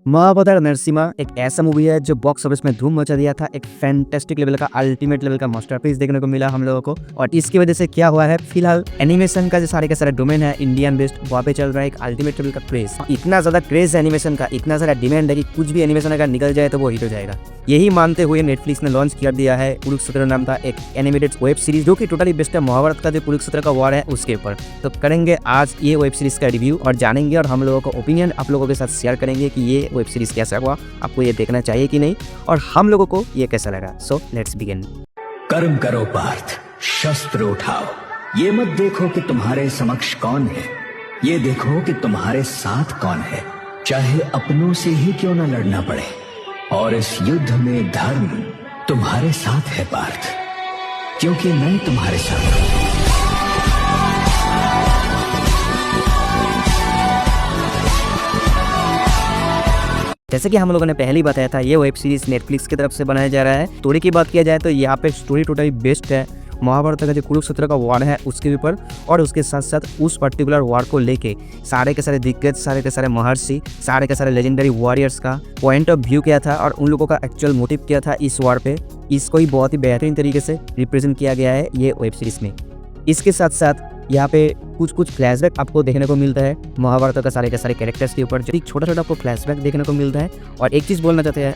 महावतार नरसिम्हा एक ऐसा मूवी है जो बॉक्स ऑफिस में धूम मचा दिया था। एक फैंटास्टिक लेवल का, अल्टीमेट लेवल का मास्टरपीस देखने को मिला हम लोगों को। और इसकी वजह से क्या हुआ है, फिलहाल एनिमेशन का जो सारे का सारा डोमेन है इंडियन बेस्ड, वहाँ पे चल रहा है एक अल्टीमेट लेवल का क्रेज। इतना ज्यादा क्रेज है एनिमेशन का, इतना सारा डिमांड है कि कुछ भी एनिमेशन अगर निकल जाए तो वो हिट हो जाएगा। यही मानते हुए नेटफ्लिक्स ने लॉन्च कर दिया है कुरुक्षेत्र नाम का एक एनिमेटेड वेब सीरीज, जो कि टोटली बेस्ड है महाभारत का जो कुरुक्षेत्र का वॉर है उसके ऊपर। तो करेंगे आज ये वेब सीरीज का रिव्यू और जानेंगे और हम लोगों का ओपिनियन आप लोगों के साथ शेयर करेंगे कि ये वेब सीरीज कैसा हुआ, आपको ये देखना चाहिए कि नहीं, और हम लोगों को ये कैसा लगा। So let's begin. कर्म करो पार्थ, शस्त्र उठाओ। ये मत देखो कि तुम्हारे समक्ष कौन है, ये देखो कि तुम्हारे साथ कौन है, चाहे अपनों से ही क्यों न लड़ना पड़े। और इस युद्ध में धर्म तुम्हारे साथ है पार्थ, क्योंकि मैं तुम्हारे साथ हूं। जैसे कि हम लोगों ने पहले ही बताया था, ये वेब सीरीज नेटफ्लिक्स की तरफ से बनाया जा रहा है। स्टोरी की बात किया जाए तो यहाँ पे स्टोरी टोटली बेस्ड है महाभारत का जो कुरुक्षेत्र का वॉर है उसके ऊपर, और उसके साथ साथ उस पर्टिकुलर वॉर को लेके सारे के सारे दिग्गज, सारे के सारे महर्षि, सारे के सारे लेजेंडरी वॉरियर्स का पॉइंट ऑफ व्यू क्या था और उन लोगों का एक्चुअल मोटिव क्या था इस वॉर पे, इसको ही बहुत ही बेहतरीन तरीके से रिप्रेजेंट किया गया है ये वेब सीरीज में। इसके साथ साथ यहाँ पे कुछ फ्लैशबैक आपको देखने को मिलता है महाभारत का सारे के सारे कैरेक्टर्स के ऊपर, जो एक छोटा छोटा आपको फ्लैशबैक देखने को मिलता है। और एक चीज़ बोलना चाहते हैं,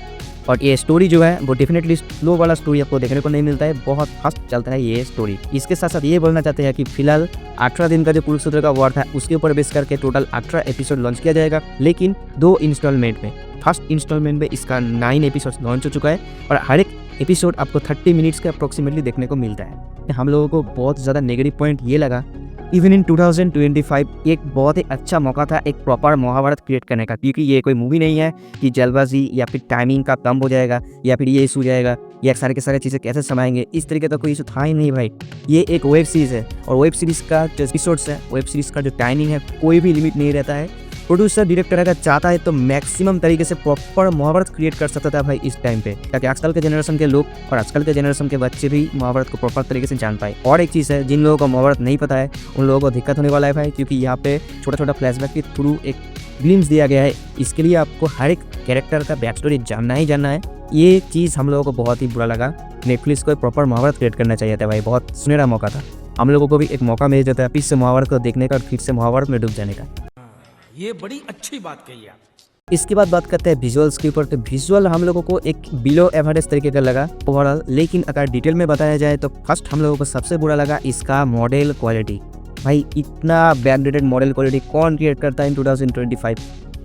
और ये स्टोरी जो है वो डेफिनेटली स्लो वाला स्टोरी आपको देखने को नहीं मिलता है, बहुत फास्ट चलता है ये स्टोरी। इसके साथ साथ ये बोलना चाहते हैं कि फिलहाल 18 दिन का जो कुरुक्षेत्र का वॉर था उसके ऊपर बेस करके टोटल 18 एपिसोड लॉन्च किया जाएगा, लेकिन 2 इंस्टॉलमेंट में। फर्स्ट इंस्टॉलमेंट में इसका 9 एपिसोड लॉन्च हो चुका है और हर एक एपिसोड आपको 30 मिनट्स के अप्रोक्सीमेटली देखने को मिलता है। हम लोगों को बहुत ज़्यादा नेगेटिव पॉइंट ये लगा, इवन इन 2025 एक बहुत ही अच्छा मौका था एक प्रॉपर महाभारत क्रिएट करने का, क्योंकि ये कोई मूवी नहीं है कि जल्दबाजी या फिर टाइमिंग का कम हो जाएगा या फिर ये इशू जाएगा या सारे के सारे चीज़ें कैसे समाएंगे, इस तरीके का कोई इशू था ही नहीं भाई। ये एक वेब सीरीज़ है और वेब सीरीज़ का जो एपिसोड्स है, वेब सीरीज़ का जो टाइमिंग है, कोई भी लिमिट नहीं रहता है। प्रोड्यूसर डायरेक्टर अगर चाहता है तो मैक्सिमम तरीके से प्रॉपर महाभारत क्रिएट कर सकता था भाई इस टाइम पे, ताकि आजकल के जनरेशन के लोग और आजकल के जनरेशन के बच्चे भी महाभारत को प्रॉपर तरीके से जान पाए। और एक चीज़ है, जिन लोगों को महाभारत नहीं पता है उन लोगों को दिक्कत होने वाला है भाई, क्योंकि यहाँ पे छोटा छोटा फ्लैशबैक के थ्रू एक ग्लिम्स दिया गया है। इसके लिए आपको हर एक कैरेक्टर का बैक स्टोरी जानना ही जानना है। ये चीज़ हम लोगों को बहुत ही बुरा लगा। नेटफ्लिक्स को प्रॉपर महाभारत क्रिएट करना चाहिए था भाई, बहुत सुनहरा मौका था। हम लोगों को भी एक मौका मिल जाता है फिर से महाभारत को देखने का और फिर से महाभारत में डूब जाने का। ये बड़ी अच्छी बात कही आप। इसके बाद बात करते हैं विजुअल्स के ऊपर। तो विजुअल हम लोगों को एक बिलो एवरेज तरीके का लगा ओवरऑल, लेकिन अगर डिटेल में बताया जाए तो फर्स्ट हम लोगों को सबसे बुरा लगा इसका मॉडल क्वालिटी। भाई इतना बैकडेटेड मॉडल क्वालिटी कौन क्रिएट करता है इन 2025,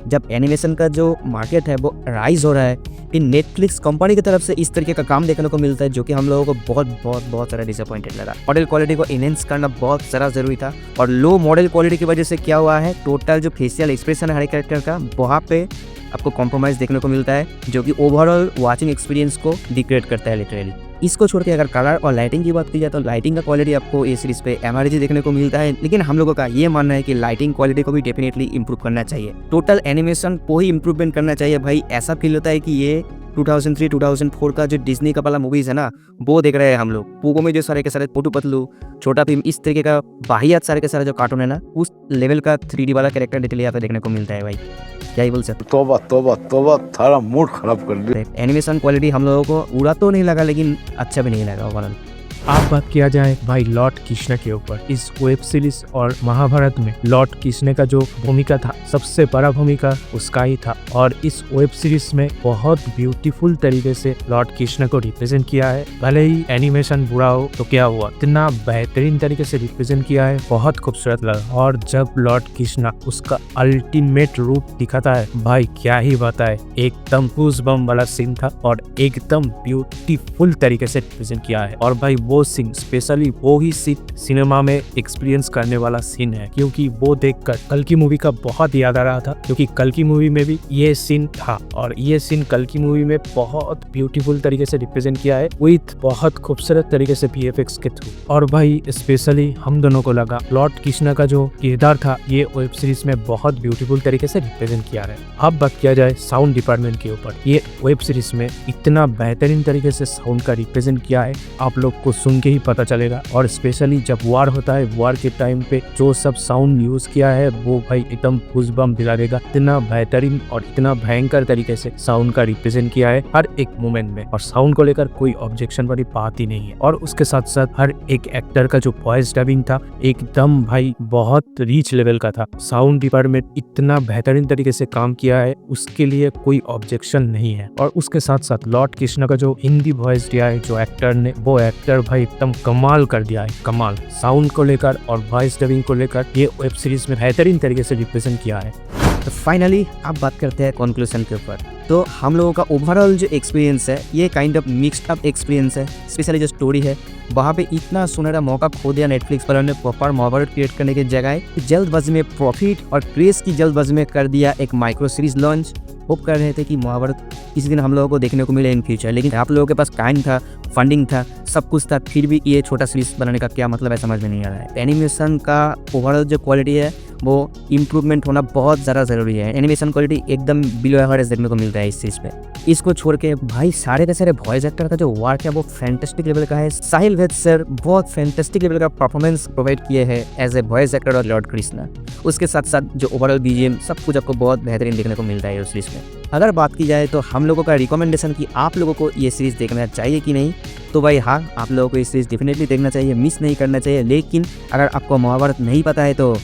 जब एनिमेशन का जो मार्केट है वो राइज हो रहा है। इन नेटफ्लिक्स कंपनी की तरफ से इस तरीके का काम देखने को मिलता है, जो कि हम लोगों को बहुत सारा डिसअपॉइंटेड लगा। मॉडल क्वालिटी को इनहेंस करना बहुत सारा जरूरी था, और लो मॉडल क्वालिटी की वजह से क्या हुआ है, टोटल जो फेशियल एक्सप्रेशन है हर कैरेक्टर का वहाँ पे आपको कॉम्प्रोमाइज देखने को मिलता है, जो कि ओवरऑल वॉचिंग एक्सपीरियंस को डिग्रेड करता है लिटरली। इसको छोड़ के अगर कलर और लाइटिंग की बात की जाए तो लाइटिंग का क्वालिटी आपको ये सीरीज पे एमआरजी देखने को मिलता है, लेकिन हम लोगों का ये मानना है कि लाइटिंग क्वालिटी को भी डेफिनेटली इंप्रूव करना चाहिए। टोटल एनिमेशन को ही इंप्रूवमेंट करना चाहिए भाई। ऐसा फील होता है कि ये 2003-2004 का जो डिज्नी का वाला मूवीज है ना, वो देख रहे हैं हम लोग। पोगो में जो सारे के सारे मोटू पतलू, छोटा भीम, इस तरीके का वाहियात सारे के सारे जो कार्टून है ना, उस लेवल का 3D वाला कैरेक्टर डिटेल यहाँ पे देखने को मिलता है भाई। क्या ही बोल सकते। तोबा तोबा तोबा, थारा मूड खराब कर दिया। एनिमेशन क्वालिटी हम लोगों को बुरा तो नहीं लगा, लेकिन अच्छा भी नहीं लगा ओवरऑल। आप बात किया जाए भाई लॉर्ड कृष्ण के ऊपर, इस वेब सीरीज और महाभारत में लॉर्ड कृष्ण का जो भूमिका था, सबसे बड़ा भूमिका उसका ही था। और इस वेब सीरीज में बहुत ब्यूटीफुल तरीके से लॉर्ड कृष्ण को रिप्रेजेंट किया है। भले ही एनिमेशन बुरा हो तो क्या हुआ, इतना बेहतरीन तरीके से रिप्रेजेंट किया है, बहुत खूबसूरत लगा। और जब लॉर्ड कृष्ण उसका अल्टीमेट रूप दिखाता है भाई, क्या ही बताए, एकदम गूज़बम्प वाला सीन था और एकदम ब्यूटीफुल तरीके से रिप्रेजेंट किया है। और भाई वो सीन, स्पेशली वो ही सीन सिनेमा में एक्सपीरियंस करने वाला सीन है, क्योंकि वो देखकर कल की मूवी का बहुत याद आ रहा था, क्योंकि कल की मूवी में भी ये सीन था और ये सीन कल की मूवी में बहुत ब्यूटीफुल तरीके से रिप्रेजेंट किया है विथ बहुत खूबसूरत तरीके से VFX के थ्रू। और भाई स्पेशली हम दोनों को लगा लॉर्ड कृष्ण का जो किरदार था ये वेब सीरीज में बहुत ब्यूटीफुल तरीके से रिप्रेजेंट किया है। अब बात किया जाए साउंड डिपार्टमेंट के ऊपर, ये वेब सीरीज में इतना बेहतरीन तरीके से साउंड का रिप्रेजेंट किया है, आप लोग को सुन के ही पता चलेगा। और स्पेशली जब वार होता है, वार के टाइम पे जो सब साउंड यूज किया है वो भाई एकदम गूज़बम्प दिला देगा। इतना बेहतरीन और इतना भयंकर तरीके से साउंड का रिप्रेजेंट किया है हर एक मोमेंट में, और साउंड को लेकर कोई ऑब्जेक्शन वाली बात ही नहीं है। और उसके साथ साथ हर एक एक्टर का जो वॉइस डबिंग था एकदम भाई बहुत रीच लेवल का था। साउंड डिपार्टमेंट इतना बेहतरीन तरीके से काम किया है, उसके लिए कोई ऑब्जेक्शन नहीं है। और उसके साथ साथ लॉर्ड कृष्णा का जो हिंदी वॉइस दिया है जो एक्टर ने, वो एक्टर भाई एकदम कमाल कर दिया है, कमाल। साउंड को लेकर और वॉइस डबिंग को लेकर ये वेब सीरीज में बेहतरीन तरीके से रिप्रेजेंट किया है। तो फाइनली अब बात करते हैं कंक्लूजन के ऊपर। तो हम लोगों का ओवरऑल जो एक्सपीरियंस है ये kind of mixed up experience है। स्पेशली जो स्टोरी है वहाँ पे इतना सुनहरा मौका खो दिया नेटफ्लिक्स पर, उन्होंने प्रॉपर महाभारत क्रिएट करने की जगह जल्दबाजी में प्रॉफिट और क्रेज की जल्दबाजी में कर दिया एक माइक्रो सीरीज लॉन्च। होप कर रहे थे कि महाभारत किसी दिन हम लोगों को देखने को मिले इन फ्यूचर, लेकिन आप लोगों के पास टाइम था, फंडिंग था, सब कुछ था, फिर भी ये छोटा सीरीज बनाने का क्या मतलब है समझ में नहीं आ रहा है। एनिमेशन का ओवरऑल जो क्वालिटी है वो इम्प्रूवमेंट होना बहुत ज़्यादा ज़रूरी है। एनिमेशन क्वालिटी एकदम बिलो एवरेज देखने को मिलता है इस चीज़ पे। इसको छोड़ के भाई सारे के सारे वॉइस एक्टर का जो वर्क है वो फैंटास्टिक लेवल का है। साहिल वैद सर बहुत फैंटास्टिक लेवल का परफॉर्मेंस प्रोवाइड किए हैं एज ए वॉइस एक्टर और लॉर्ड कृष्णा। उसके साथ साथ जो ओवरऑल बीजीएम सब कुछ आपको बहुत बेहतरीन देखने को मिलता है उस सीरीज में। अगर बात की जाए तो हम लोगों का रिकमेंडेशन कि आप लोगों को ये सीरीज़ देखना चाहिए कि नहीं, तो भाई हाँ, आप लोगों को ये सीरीज़ डेफिनेटली देखना चाहिए, मिस नहीं करना चाहिए। लेकिन अगर आपको महाभारत नहीं पता है तो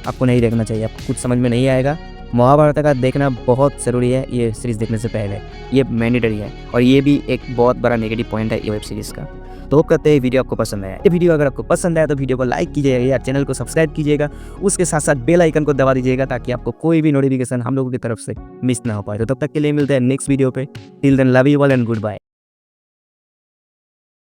आपको नहीं देखना चाहिए, आपको कुछ समझ में नहीं आएगा। महाभारत का देखना बहुत ज़रूरी है ये सीरीज़ देखने से पहले, ये मैंडेटरी है। और ये भी एक बहुत बड़ा नेगेटिव पॉइंट है ये वेब सीरीज़ का। तो होप करते हैं वीडियो आपको पसंद आया। ये वीडियो अगर आपको पसंद आया तो वीडियो को लाइक कीजिएगा या चैनल को सब्सक्राइब कीजिएगा, उसके साथ साथ बेल आइकन को दबा दीजिएगा ताकि आपको कोई भी नोटिफिकेशन हम लोगों की तरफ से मिस ना हो पाए। तो तब तक के लिए मिलते हैं नेक्स्ट वीडियो पे। Till then love you all and good bye.